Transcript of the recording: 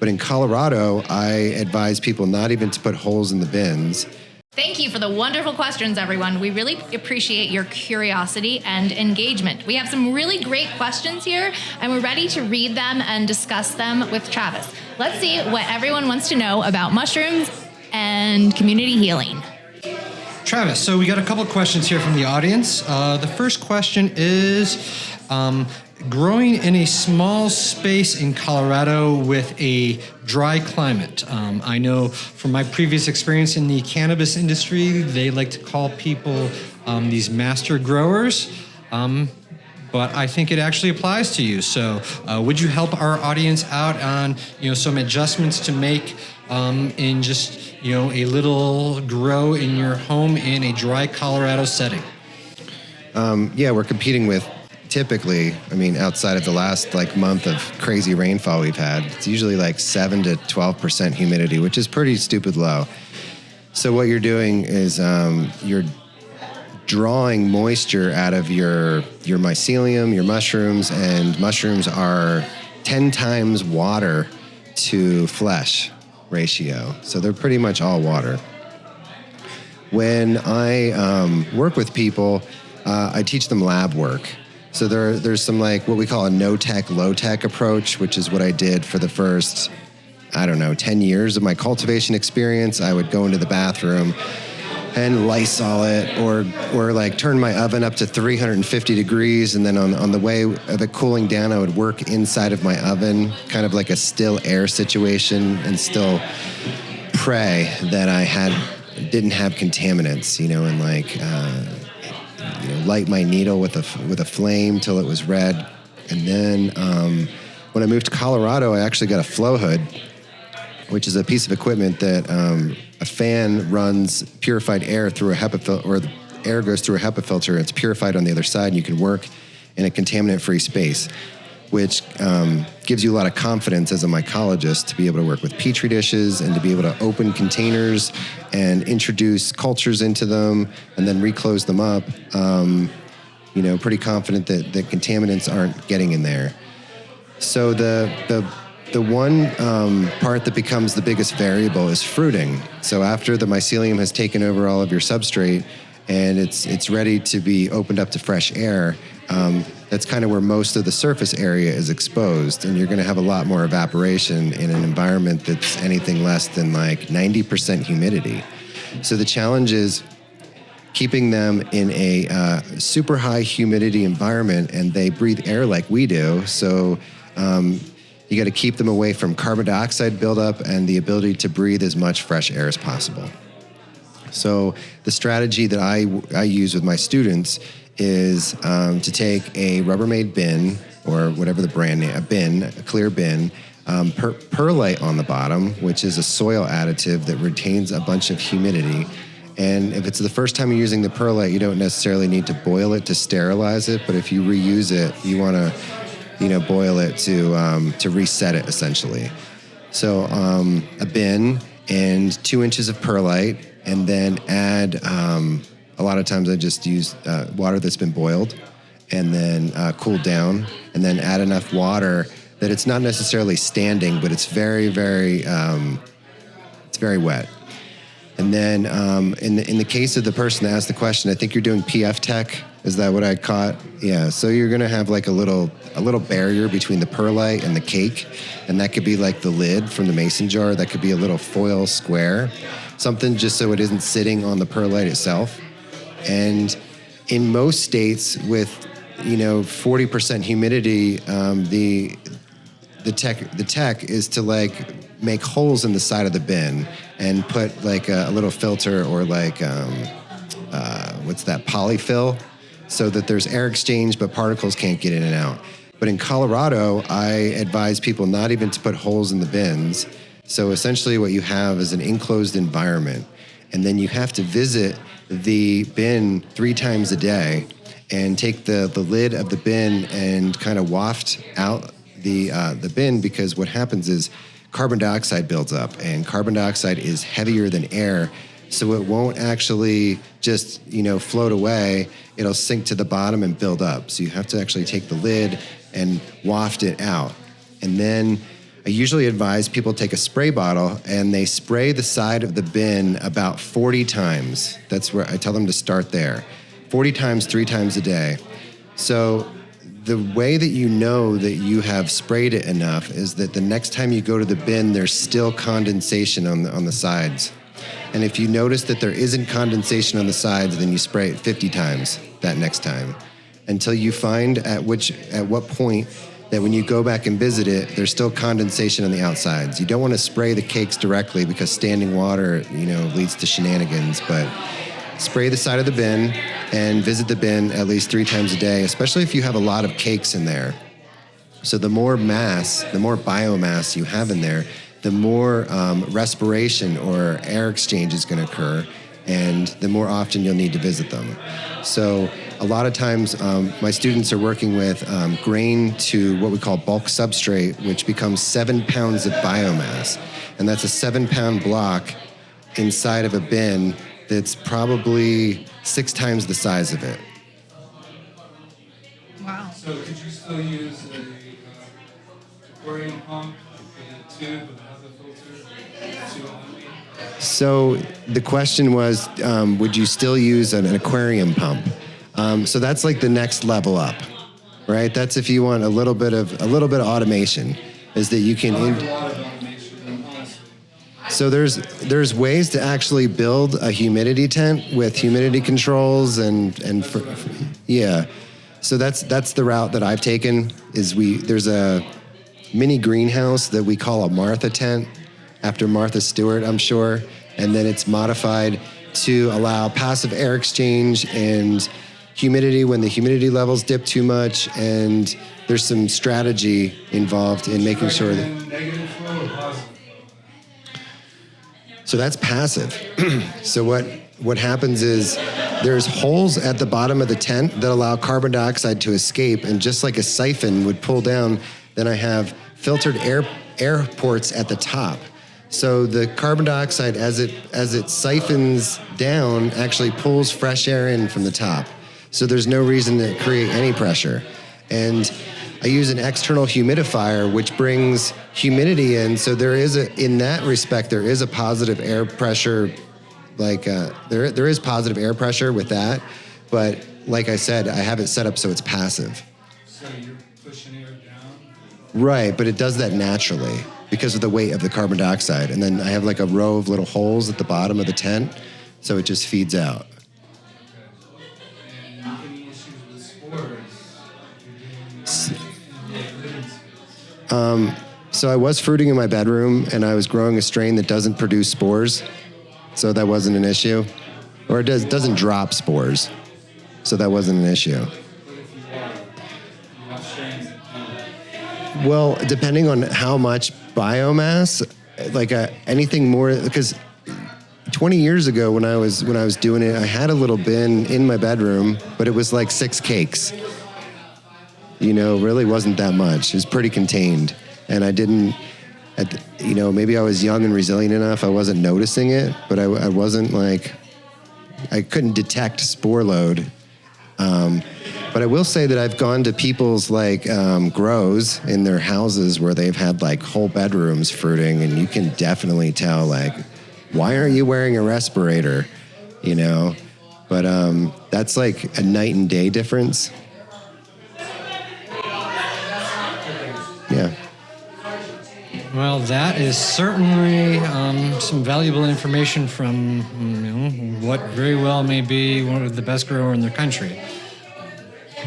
But in Colorado, I advise people not even to put holes in the bins. Thank you for the wonderful questions, everyone. We really appreciate your curiosity and engagement. We have some really great questions here, and we're ready to read them and discuss them with Travis. Let's see what everyone wants to know about mushrooms and community healing. Travis, so we got a couple of questions here from the audience. The first question is, growing in a small space in Colorado with a dry climate. I know from my previous experience in the cannabis industry, they like to call people these master growers, but I think it actually applies to you. So would you help our audience out on some adjustments to make in just a little grow in your home in a dry Colorado setting? Yeah, we're competing with typically, outside of the last month of crazy rainfall we've had, it's usually 7 to 12% humidity, which is pretty stupid low. So what you're doing is you're drawing moisture out of your mycelium, your mushrooms, and mushrooms are 10 times water to flesh ratio. So they're pretty much all water. When I work with people, I teach them lab work. So there's some what we call a no-tech, low-tech approach, which is what I did for the first, 10 years of my cultivation experience. I would go into the bathroom and Lysol it or turn my oven up to 350 degrees. And then on the way of it cooling down, I would work inside of my oven, kind of like a still air situation, and still pray that I didn't have contaminants, and light my needle with a flame till it was red. And then when I moved to Colorado, I actually got a flow hood, which is a piece of equipment that a fan runs purified air through a HEPA filter, or the air goes through a HEPA filter. It's purified on the other side, and you can work in a contaminant-free space, which gives you a lot of confidence as a mycologist to be able to work with petri dishes and to be able to open containers and introduce cultures into them and then reclose them up. Pretty confident that contaminants aren't getting in there. So the one part that becomes the biggest variable is fruiting. So after the mycelium has taken over all of your substrate and it's ready to be opened up to fresh air, that's kind of where most of the surface area is exposed, and you're going to have a lot more evaporation in an environment that's anything less than 90% humidity. So the challenge is keeping them in a super high humidity environment, and they breathe air like we do. So you got to keep them away from carbon dioxide buildup and the ability to breathe as much fresh air as possible. So the strategy that I use with my students is to take a Rubbermaid bin, or whatever the brand name, a clear bin, Perlite on the bottom, which is a soil additive that retains a bunch of humidity. And if it's the first time you're using the Perlite, you don't necessarily need to boil it to sterilize it, but if you reuse it, you want to boil it to reset it, essentially. So a bin and 2 inches of Perlite, and then add, a lot of times I just use water that's been boiled and then cooled down, and then add enough water that it's not necessarily standing, but it's very, very, it's very wet. And then in the case of the person that asked the question, I think you're doing PF Tech. Is that what I caught? Yeah. So you're gonna have a little barrier between the Perlite and the cake, and that could be the lid from the mason jar. That could be a little foil square, something just so it isn't sitting on the Perlite itself. And in most states with 40% humidity, the tech is to make holes in the side of the bin and put a little filter or what's that, polyfill, so that there's air exchange but particles can't get in and out. But in Colorado, I advise people not even to put holes in the bins. So essentially what you have is an enclosed environment, and then you have to visit the bin 3 times a day and take the lid of the bin and kind of waft out the bin, because what happens is carbon dioxide builds up, and carbon dioxide is heavier than air, so it won't actually just float away. It'll sink to the bottom and build up. So you have to actually take the lid and waft it out. And then I usually advise people take a spray bottle and they spray the side of the bin about 40 times. That's where I tell them to start there. 40 times, 3 times a day. So the way that you know that you have sprayed it enough is that the next time you go to the bin, there's still condensation on the sides. And if you notice that there isn't condensation on the sides, then you spray it 50 times that next time, until you find at what point that when you go back and visit it, there's still condensation on the outsides. You don't want to spray the cakes directly because standing water, leads to shenanigans, but spray the side of the bin and visit the bin at least 3 times a day, especially if you have a lot of cakes in there. So the more biomass you have in there, the more respiration or air exchange is going to occur, and the more often you'll need to visit them. So a lot of times my students are working with grain to what we call bulk substrate, which becomes 7 pounds of biomass. And that's a 7-pound block inside of a bin that's probably 6 times the size of it. Wow. So could you still use a aquarium pump with a tube with another filter? So the question was, would you still use an aquarium pump? So that's like the next level up, right? That's if you want a little bit of automation, is that you can. So there's ways to actually build a humidity tent with humidity controls yeah. So that's the route that I've taken. There's a mini greenhouse that we call a Martha tent, after Martha Stewart, I'm sure, and then it's modified to allow passive air exchange and humidity when the humidity levels dip too much, and there's some strategy involved in making sure that. Negative flow or positive? So that's passive. So what happens is there's holes at the bottom of the tent that allow carbon dioxide to escape, and just like a siphon would pull down, then I have filtered air ports at the top. So the carbon dioxide, as it siphons down, actually pulls fresh air in from the top. So there's no reason to create any pressure. And I use an external humidifier, which brings humidity in. So in that respect, there is a positive air pressure, there is positive air pressure with that. But like I said, I have it set up so it's passive. So you're pushing air down? Right, but it does that naturally because of the weight of the carbon dioxide. And then I have like a row of little holes at the bottom of the tent, so it just feeds out. Okay. And any issues with spores? So I was fruiting in my bedroom, and I was growing a strain that doesn't produce spores, so that wasn't an issue. Or it doesn't drop spores, so that wasn't an issue. Well, depending on how much biomass, anything more, because 20 years ago when I was doing it, I had a little bin in my bedroom, but it was like 6 cakes. Really wasn't that much. It was pretty contained, and I didn't. Maybe I was young and resilient enough. I wasn't noticing it, but I wasn't I couldn't detect spore load. But I will say that I've gone to people's grows in their houses where they've had whole bedrooms fruiting, and you can definitely tell why aren't you wearing a respirator? But that's like a night and day difference. Yeah. Well, that is certainly some valuable information from what very well may be one of the best grower in the country.